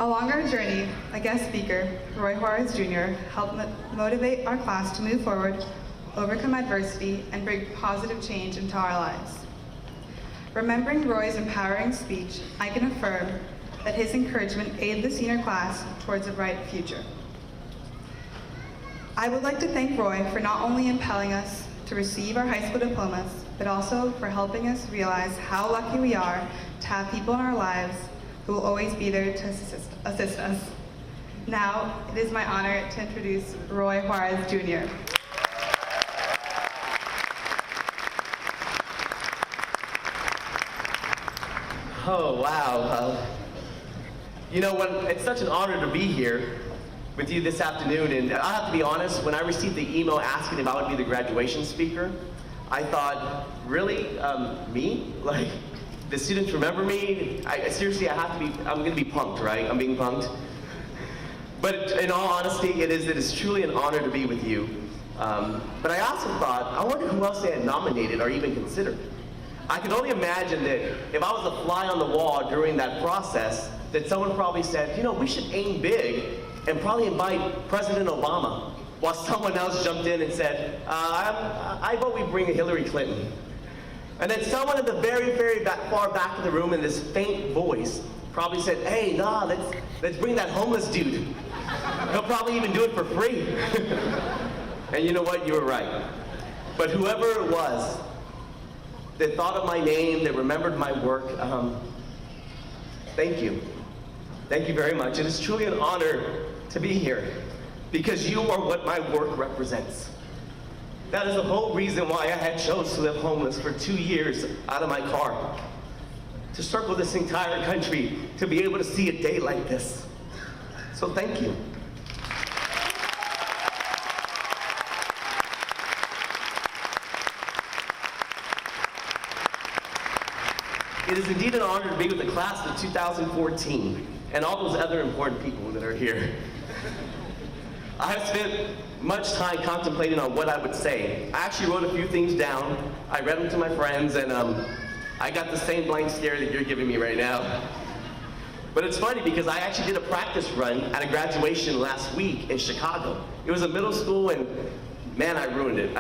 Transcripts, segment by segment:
Along our journey, a guest speaker, Roy Juarez Jr., helped motivate our class to move forward, overcome adversity, and bring positive change into our lives. Remembering Roy's empowering speech, I can affirm that his encouragement aided the senior class towards a bright future. I would like to thank Roy for not only impelling us to receive our high school diplomas, but also for helping us realize how lucky we are to have people in our lives who will always be there to assist us. Now, it is my honor to introduce Roy Juarez Jr. Oh, wow. It's such an honor to be here with you this afternoon, and I have to be honest, when I received the email asking if I would be the graduation speaker, I thought, really? Me? Like, the students remember me? Seriously, I'm gonna be punked, right? I'm being punked. But in all honesty, it is truly an honor to be with you. But I also thought, I wonder who else they had nominated or even considered. I can only imagine that if I was a fly on the wall during that process, that someone probably said, we should aim big and probably invite President Obama, while someone else jumped in and said, I vote we bring Hillary Clinton. And then someone at the very, very far back of the room in this faint voice probably said, hey, nah, let's bring that homeless dude. He'll probably even do it for free. And you know what, you were right. But whoever it was that thought of my name, that remembered my work, thank you. Thank you very much. It is truly an honor to be here because you are what my work represents. That is the whole reason why I had chose to live homeless for 2 years out of my car. To circle this entire country, to be able to see a day like this. So thank you. It is indeed an honor to be with the class of 2014 and all those other important people that are here. I have spent much time contemplating on what I would say. I actually wrote a few things down. I read them to my friends, and I got the same blank stare that you're giving me right now. But it's funny because I actually did a practice run at a graduation last week in Chicago. It was a middle school, and man, I ruined it.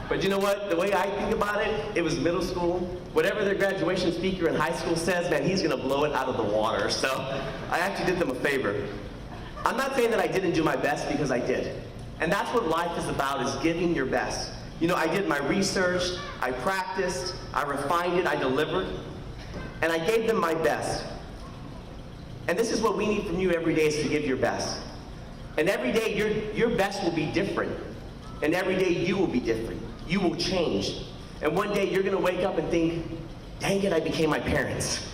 But you know what? The way I think about it, it was middle school. Whatever their graduation speaker in high school says, man, he's gonna blow it out of the water. So I actually did them a favor. I'm not saying that I didn't do my best, because I did. And that's what life is about, is giving your best. I did my research, I practiced, I refined it, I delivered, and I gave them my best. And this is what we need from you every day, is to give your best. And every day, your best will be different. And every day, you will be different. You will change. And one day, you're gonna wake up and think, dang it, I became my parents.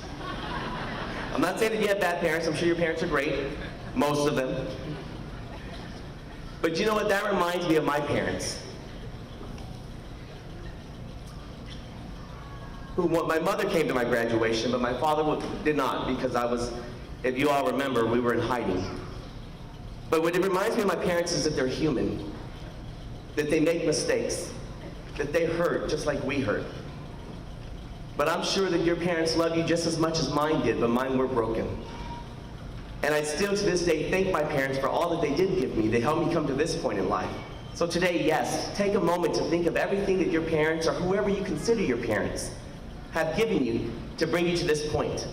I'm not saying that you have bad parents. I'm sure your parents are great, most of them. But you know what? That reminds me of my parents. My mother came to my graduation, but my father did not, because if you all remember, we were in hiding. But what it reminds me of my parents is that they're human, that they make mistakes, that they hurt just like we hurt. But I'm sure that your parents love you just as much as mine did, but mine were broken. And I still, to this day, thank my parents for all that they did give me. They helped me come to this point in life. So today, yes, take a moment to think of everything that your parents, or whoever you consider your parents, have given you to bring you to this point.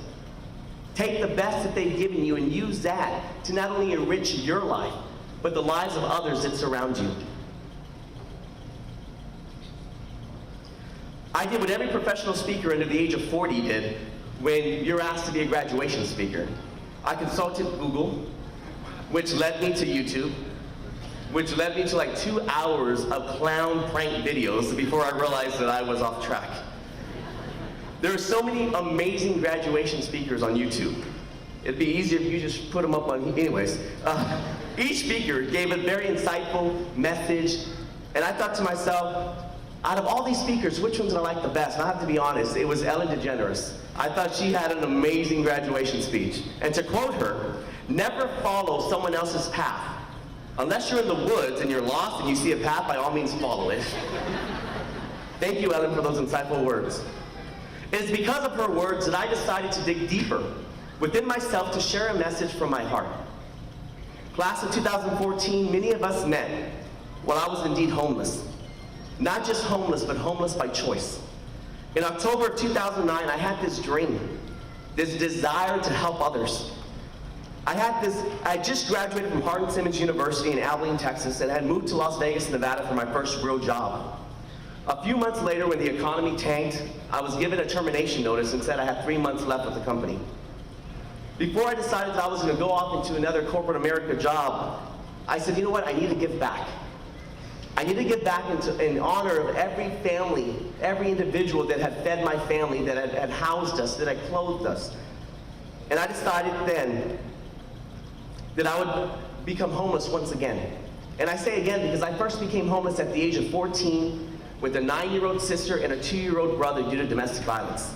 Take the best that they've given you and use that to not only enrich your life, but the lives of others that surround you. I did what every professional speaker under the age of 40 did when you're asked to be a graduation speaker. I consulted Google, which led me to YouTube, which led me to like 2 hours of clown prank videos before I realized that I was off track. There are so many amazing graduation speakers on YouTube. It'd be easier if you just put them up on, anyways. Each speaker gave a very insightful message, and I thought to myself, out of all these speakers, which ones did I like the best? And I have to be honest, it was Ellen DeGeneres. I thought she had an amazing graduation speech. And to quote her, never follow someone else's path. Unless you're in the woods and you're lost and you see a path, by all means follow it. Thank you, Ellen, for those insightful words. It is because of her words that I decided to dig deeper, within myself to share a message from my heart. Class of 2014, many of us met while I was indeed homeless. Not just homeless, but homeless by choice. In October of 2009, I had this dream, this desire to help others. I had just graduated from Hardin-Simmons University in Abilene, Texas, and had moved to Las Vegas, Nevada for my first real job. A few months later, when the economy tanked, I was given a termination notice and said I had 3 months left with the company. Before I decided that I was going to go off into another corporate America job, I said, you know what, I need to give back. I need to give back in honor of every family, every individual that had fed my family, that had housed us, that had clothed us. And I decided then that I would become homeless once again. And I say again because I first became homeless at the age of 14 with a 9-year-old sister and a 2-year-old brother due to domestic violence.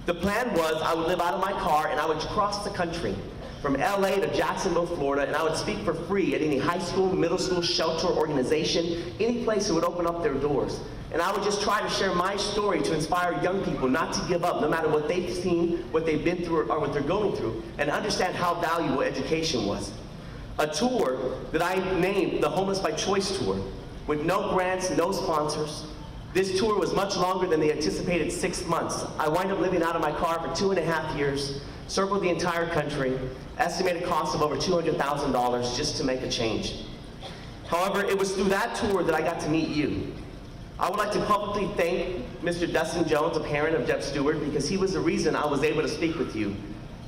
The plan was I would live out of my car and I would cross the country from LA to Jacksonville, Florida, and I would speak for free at any high school, middle school, shelter, organization, any place that would open up their doors. And I would just try to share my story to inspire young people not to give up, no matter what they've seen, what they've been through, or what they're going through, and understand how valuable education was. A tour that I named the Homeless by Choice Tour, with no grants, no sponsors. This tour was much longer than the anticipated 6 months. I wound up living out of my car for 2.5 years, circled the entire country, estimated cost of over $200,000 just to make a change. However, it was through that tour that I got to meet you. I would like to publicly thank Mr. Dustin Jones, a parent of Jeff Stewart, because he was the reason I was able to speak with you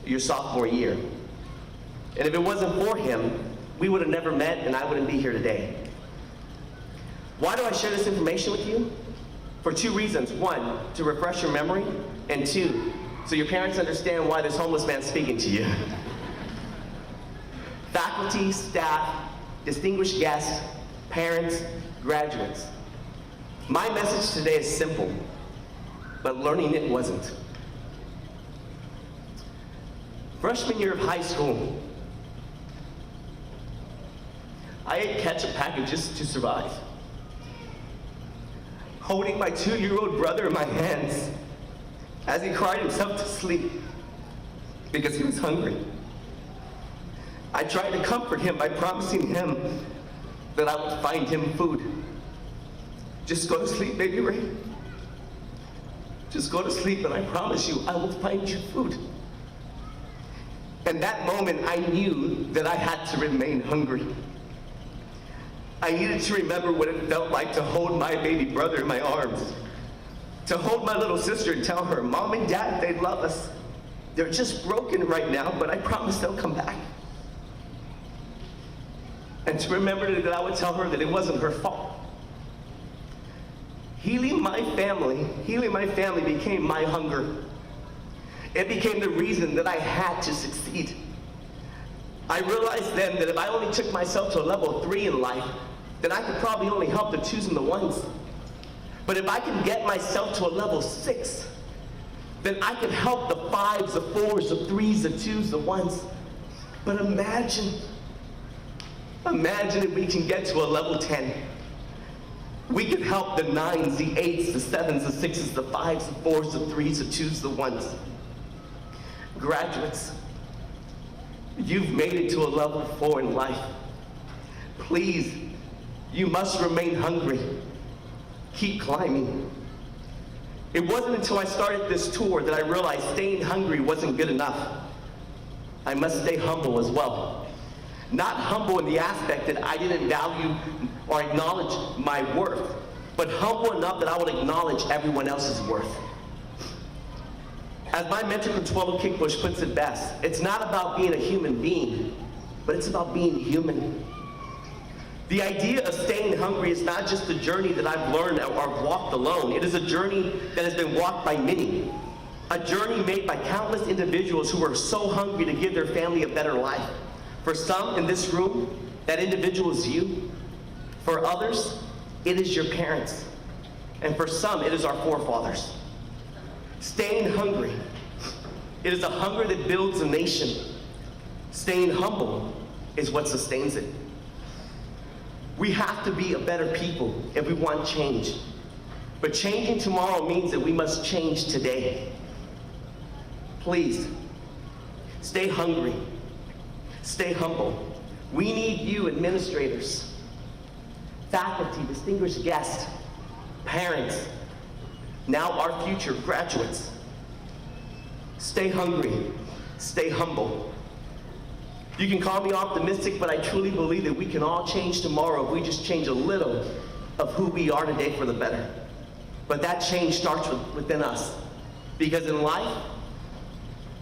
your sophomore year. And if it wasn't for him, we would have never met and I wouldn't be here today. Why do I share this information with you? For 2 reasons. 1, to refresh your memory, and 2, so your parents understand why this homeless man's speaking to you. Faculty, staff, distinguished guests, parents, graduates. My message today is simple, but learning it wasn't. Freshman year of high school, I ate ketchup packages to survive. Holding my 2-year-old brother in my hands as he cried himself to sleep because he was hungry. I tried to comfort him by promising him that I would find him food. Just go to sleep, baby Ray. Just go to sleep and I promise you I will find you food. And that moment I knew that I had to remain hungry. I needed to remember what it felt like to hold my baby brother in my arms, to hold my little sister and tell her, Mom and Dad, they love us. They're just broken right now, but I promise they'll come back. And to remember that I would tell her that it wasn't her fault. Healing my family became my hunger. It became the reason that I had to succeed. I realized then that if I only took myself to a level 3 in life, then I could probably only help the 2s and the 1s. But if I can get myself to a level 6, then I can help the 5s, the 4s, the 3s, the 2s, the 1s. But imagine if we can get to a level 10. We can help the 9s, the 8s, the 7s, the 6s, the 5s, the 4s, the 3s, the 2s, the 1s. Graduates, you've made it to a level 4 in life. Please, you must remain hungry. Keep climbing. It wasn't until I started this tour that I realized staying hungry wasn't good enough. I must stay humble as well. Not humble in the aspect that I didn't value or acknowledge my worth, but humble enough that I would acknowledge everyone else's worth. As my mentor Consuelo Kickbush puts it best, it's not about being a human being, but it's about being human. The idea of staying hungry is not just a journey that I've learned or walked alone. It is a journey that has been walked by many. A journey made by countless individuals who are so hungry to give their family a better life. For some in this room, that individual is you. For others, it is your parents. And for some, it is our forefathers. Staying hungry, it is a hunger that builds a nation. Staying humble is what sustains it. We have to be a better people if we want change. But changing tomorrow means that we must change today. please, stay hungry, stay humble. We need you administrators, faculty, distinguished guests, parents, now our future graduates. Stay hungry, stay humble. You can call me optimistic, but I truly believe that we can all change tomorrow if we just change a little of who we are today for the better. But that change starts within us. Because in life,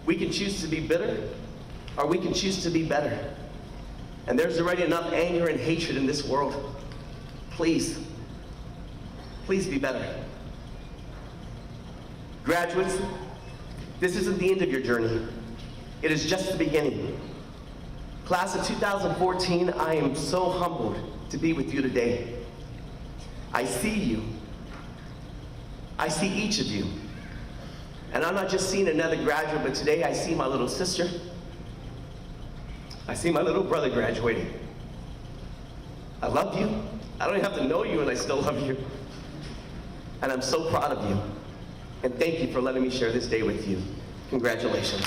we can choose to be bitter, or we can choose to be better. And there's already enough anger and hatred in this world. Please, please be better. Graduates, this isn't the end of your journey. It is just the beginning. Class of 2014, I am so humbled to be with you today. I see you. I see each of you. And I'm not just seeing another graduate, but today I see my little sister. I see my little brother graduating. I love you. I don't even have to know you, and I still love you. And I'm so proud of you. And thank you for letting me share this day with you. Congratulations.